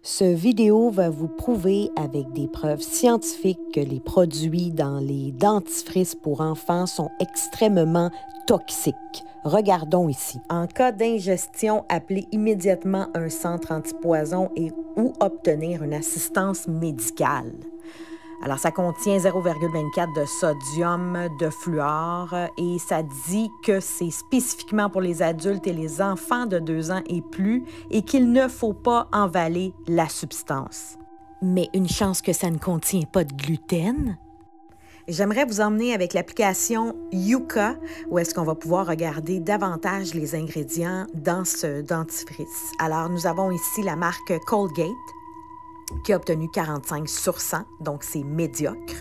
Ce vidéo va vous prouver avec des preuves scientifiques que les produits dans les dentifrices pour enfants sont extrêmement toxiques. Regardons ici. En cas d'ingestion, appelez immédiatement un centre antipoison ou obtenir une assistance médicale. Alors, ça contient 0,24 de sodium, de fluor, et ça dit que c'est spécifiquement pour les adultes et les enfants de 2 ans et plus et qu'il ne faut pas emballer la substance. Mais une chance que ça ne contient pas de gluten. J'aimerais vous emmener avec l'application Yuka, où est-ce qu'on va pouvoir regarder davantage les ingrédients dans ce dentifrice. Alors, nous avons ici la marque Colgate, qui a obtenu 45 sur 100, donc c'est médiocre.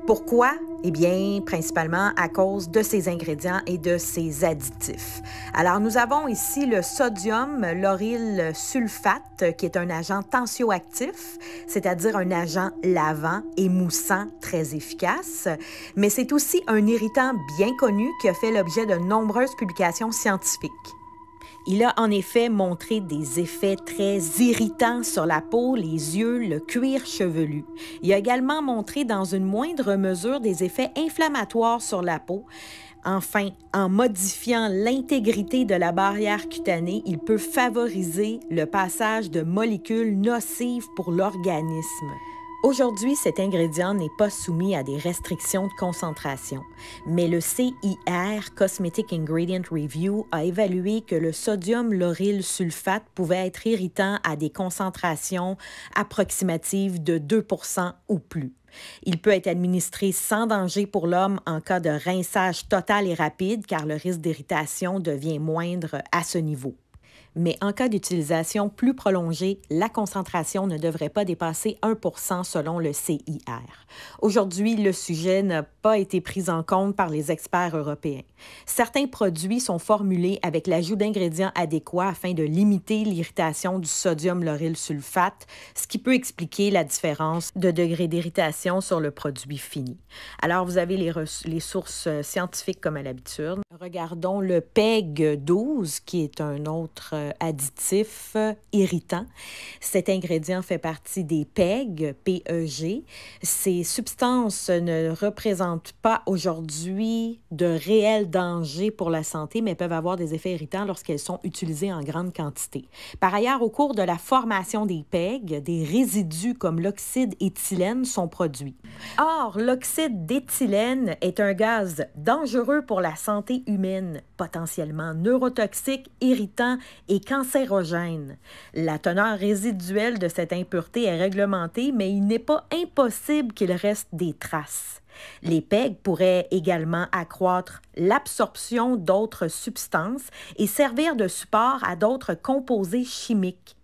Pourquoi? Eh bien, principalement à cause de ses ingrédients et de ses additifs. Alors, nous avons ici le sodium lauryl sulfate, qui est un agent tensioactif, c'est-à-dire un agent lavant, émoussant, très efficace. Mais c'est aussi un irritant bien connu qui a fait l'objet de nombreuses publications scientifiques. Il a en effet montré des effets très irritants sur la peau, les yeux, le cuir chevelu. Il a également montré dans une moindre mesure des effets inflammatoires sur la peau. Enfin, en modifiant l'intégrité de la barrière cutanée, il peut favoriser le passage de molécules nocives pour l'organisme. Aujourd'hui, cet ingrédient n'est pas soumis à des restrictions de concentration, mais le CIR, Cosmetic Ingredient Review, a évalué que le sodium lauryl sulfate pouvait être irritant à des concentrations approximatives de 2 % ou plus. Il peut être administré sans danger pour l'homme en cas de rinçage total et rapide, car le risque d'irritation devient moindre à ce niveau. Mais en cas d'utilisation plus prolongée, la concentration ne devrait pas dépasser 1 % selon le CIR. Aujourd'hui, le sujet n'a pas été pris en compte par les experts européens. Certains produits sont formulés avec l'ajout d'ingrédients adéquats afin de limiter l'irritation du sodium lauryl sulfate, ce qui peut expliquer la différence de degré d'irritation sur le produit fini. Alors, vous avez les sources scientifiques comme à l'habitude. Regardons le PEG 12, qui est un autre additif irritant. Cet ingrédient fait partie des PEG, PEG. Ces substances ne représentent pas aujourd'hui de réel danger pour la santé, mais peuvent avoir des effets irritants lorsqu'elles sont utilisées en grande quantité. Par ailleurs, au cours de la formation des PEG, des résidus comme l'oxyde éthylène sont produits. Or, l'oxyde d'éthylène est un gaz dangereux pour la santé humaine, potentiellement neurotoxique, irritant et cancérogène. La teneur résiduelle de cette impureté est réglementée, mais il n'est pas impossible qu'il reste des traces. Les PEG pourraient également accroître l'absorption d'autres substances et servir de support à d'autres composés chimiques.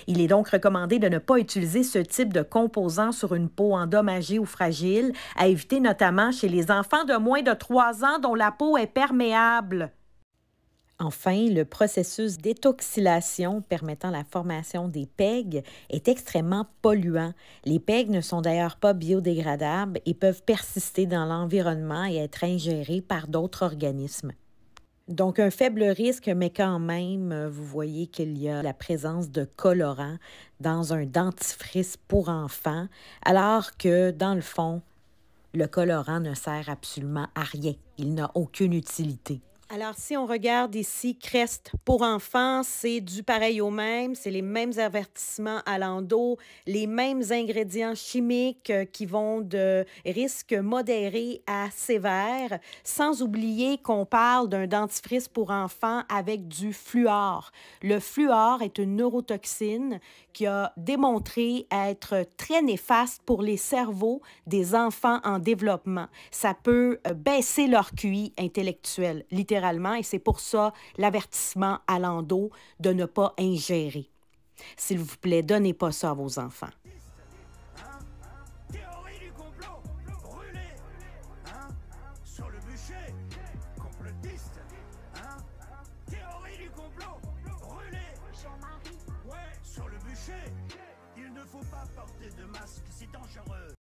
Il est donc recommandé de ne pas utiliser ce type de composant sur une peau endommagée ou fragile, à éviter notamment chez les enfants de moins de 3 ans dont la peau est perméable. Enfin, le processus d'étoxylation permettant la formation des PEG est extrêmement polluant. Les PEG ne sont d'ailleurs pas biodégradables et peuvent persister dans l'environnement et être ingérés par d'autres organismes. Donc, un faible risque, mais quand même, vous voyez qu'il y a la présence de colorants dans un dentifrice pour enfants, alors que, dans le fond, le colorant ne sert absolument à rien. Il n'a aucune utilité. Alors, si on regarde ici, Crest pour enfants, c'est du pareil au même, c'est les mêmes avertissements à l'endo, les mêmes ingrédients chimiques qui vont de risque modéré à sévère, sans oublier qu'on parle d'un dentifrice pour enfants avec du fluor. Le fluor est une neurotoxine qui a démontré être très néfaste pour les cerveaux des enfants en développement. Ça peut baisser leur QI intellectuel, littéralement, et c'est pour ça l'avertissement à l'endo de ne pas ingérer. S'il vous plaît, donnez pas ça à vos enfants. Théorie du complot, brûlé, sur le bûcher, complotiste, théorie du complot, brûlé, Jean-Marie, ouais, sur le bûcher, il ne faut pas porter de masque, c'est dangereux.